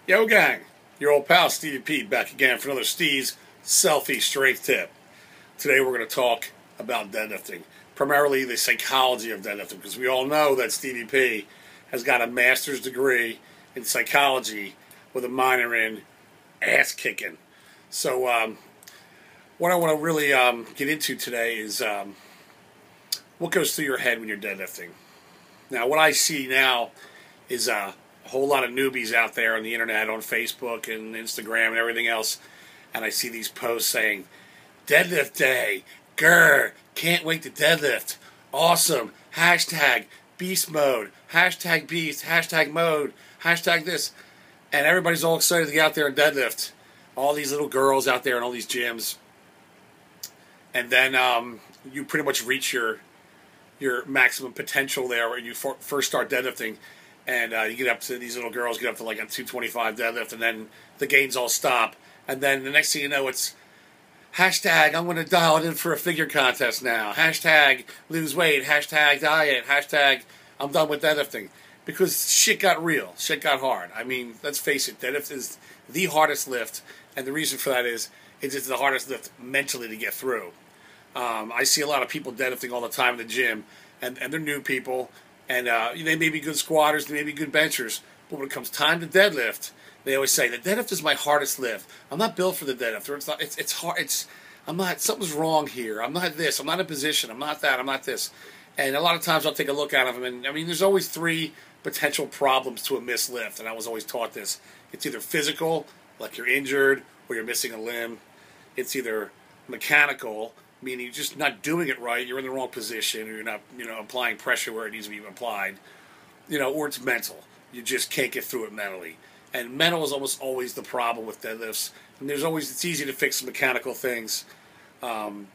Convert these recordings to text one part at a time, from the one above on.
Yo gang, your old pal Stevie P back again for another Steve's Selfie Strength Tip. Today we're going to talk about deadlifting, primarily the psychology of deadlifting, because we all know that Stevie P has got a master's degree in psychology with a minor in ass kicking. So what I want to really get into today is what goes through your head when you're deadlifting. Now what I see now is a whole lot of newbies out there on the internet, on Facebook and Instagram and everything else, and I see these posts saying, deadlift day, grr, can't wait to deadlift, awesome, hashtag beast mode, hashtag beast, hashtag mode, hashtag this, and everybody's all excited to get out there and deadlift. All these little girls out there in all these gyms, and then you pretty much reach your maximum potential there when you first start deadlifting. And you get up to, these little girls get up to like a 225 deadlift, and then the gains all stop. And then the next thing you know, it's hashtag I'm going to dial it in for a figure contest now. Hashtag lose weight. Hashtag diet. Hashtag I'm done with deadlifting. Because shit got real. Shit got hard. I mean, let's face it, deadlift is the hardest lift. And the reason for that is it's the hardest lift mentally to get through. I see a lot of people deadlifting all the time in the gym, and they're new people. And they may be good squatters, they may be good benchers, but when it comes time to deadlift, they always say the deadlift is my hardest lift. I'm not built for the deadlift, or it's not. It's hard. I'm not. Something's wrong here. I'm not this. I'm not in position. I'm not that. I'm not this. And a lot of times I'll take a look at them, and I mean, there's always three potential problems to a missed lift, and I was always taught this. It's either physical, like you're injured or you're missing a limb. It's either mechanical, meaning you're just not doing it right, you're in the wrong position, or you're not, applying pressure where it needs to be applied, or it's mental. You just can't get through it mentally. And mental is almost always the problem with deadlifts. And it's easy to fix the mechanical things. You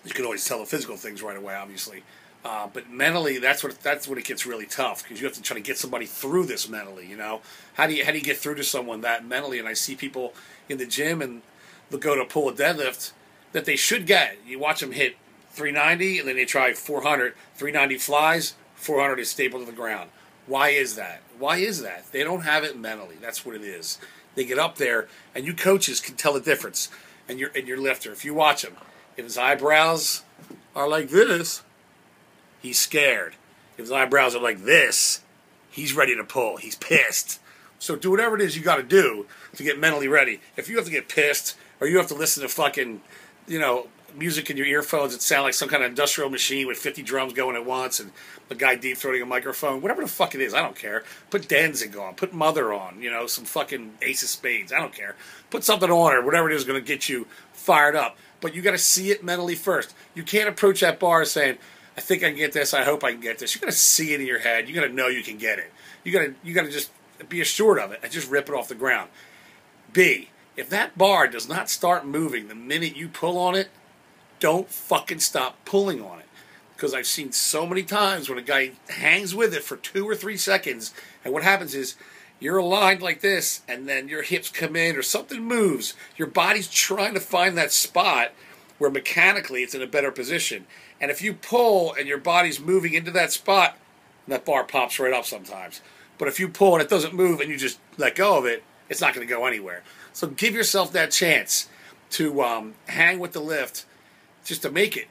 can always tell the physical things right away, obviously. But mentally, that's when it gets really tough, because you have to try to get somebody through this mentally, How do you get through to someone that mentally? And I see people in the gym, and they'll go to pull a deadlift that they should get. You watch them hit 390, and then they try 400. 390 flies, 400 is stapled to the ground. Why is that? Why is that? They don't have it mentally. That's what it is. They get up there, and you coaches can tell the difference. And your lifter, if you watch him, if his eyebrows are like this, he's scared. If his eyebrows are like this, he's ready to pull. He's pissed. So do whatever it is you got to do to get mentally ready. If you have to get pissed, or you have to listen to fucking music in your earphones that sound like some kind of industrial machine with 50 drums going at once, and the guy deep throating a microphone, whatever the fuck it is, I don't care. Put Danzig on, put Mother on, some fucking Ace of Spades, I don't care. Put something on, or whatever it is going to get you fired up. But you got to see it mentally first. You can't approach that bar saying, I think I can get this, I hope I can get this. You got to see it in your head. You got to know you can get it. You got to just be assured of it and just rip it off the ground. B, if that bar does not start moving the minute you pull on it, don't fucking stop pulling on it. Because I've seen so many times when a guy hangs with it for 2 or 3 seconds, and what happens is you're aligned like this, and then your hips come in, or something moves. Your body's trying to find that spot where mechanically it's in a better position. And if you pull and your body's moving into that spot, that bar pops right up sometimes. But if you pull and it doesn't move and you just let go of it, it's not going to go anywhere. So give yourself that chance to hang with the lift just to make it.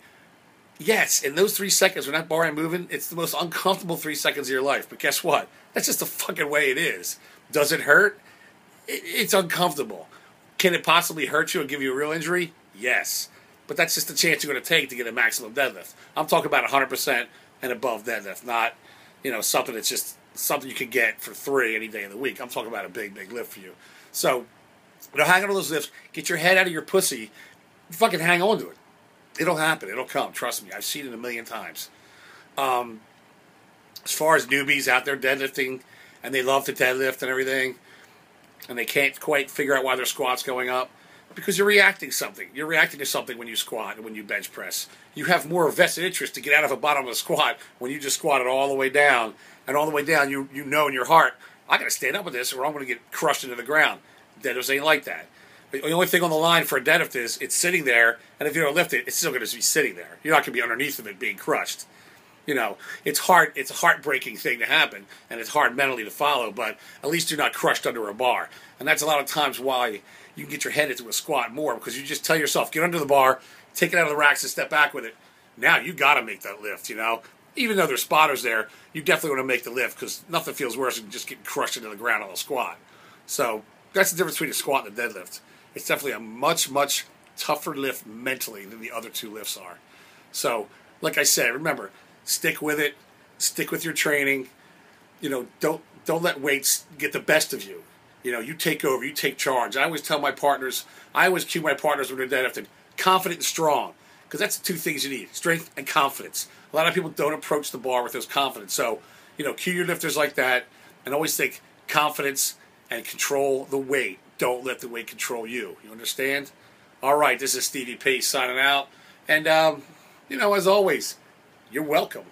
Yes, in those 3 seconds when that bar ain't moving, it's the most uncomfortable 3 seconds of your life. But guess what? That's just the fucking way it is. Does it hurt? It's uncomfortable. Can it possibly hurt you and give you a real injury? Yes. But that's just the chance you're going to take to get a maximum deadlift. I'm talking about 100% and above deadlift, not something that's just something you can get for 3 any day of the week. I'm talking about a big, big lift for you. So, hang on to those lifts. Get your head out of your pussy. Fucking hang on to it. It'll happen. It'll come. Trust me. I've seen it a million times. As far as newbies out there deadlifting, and they love to deadlift and everything, and they can't quite figure out why their squat's going up, because you're reacting to something. You're reacting to something when you squat and when you bench press. You have more vested interest to get out of the bottom of a squat when you just squat it all the way down. And all the way down, you know in your heart, I got to stand up with this or I'm going to get crushed into the ground. Deadlifts ain't like that. The only thing on the line for a deadlift is it's sitting there, and if you don't lift it, it's still going to be sitting there. You're not going to be underneath of it being crushed. You know, it's hard. It's a heartbreaking thing to happen, and it's hard mentally to follow. But at least you're not crushed under a bar, and that's a lot of times why you can get your head into a squat more, because you just tell yourself, get under the bar, take it out of the racks, and step back with it. Now you got to make that lift. You know, even though there's spotters there, you definitely want to make the lift, because nothing feels worse than just getting crushed into the ground on a squat. So that's the difference between a squat and a deadlift. It's definitely a much, much tougher lift mentally than the other two lifts are. So, like I said, remember, stick with it. Stick with your training. You know, don't let weights get the best of you. You know, you take over. You take charge. I always tell my partners, I always cue my partners when they're deadlifting, confident and strong, because that's the two things you need, strength and confidence. A lot of people don't approach the bar with this confidence. So, you know, cue your lifters like that, and always think confidence and control the weight. Don't let the weight control you. You understand? All right, this is Stevie P signing out. And, you know, as always, you're welcome.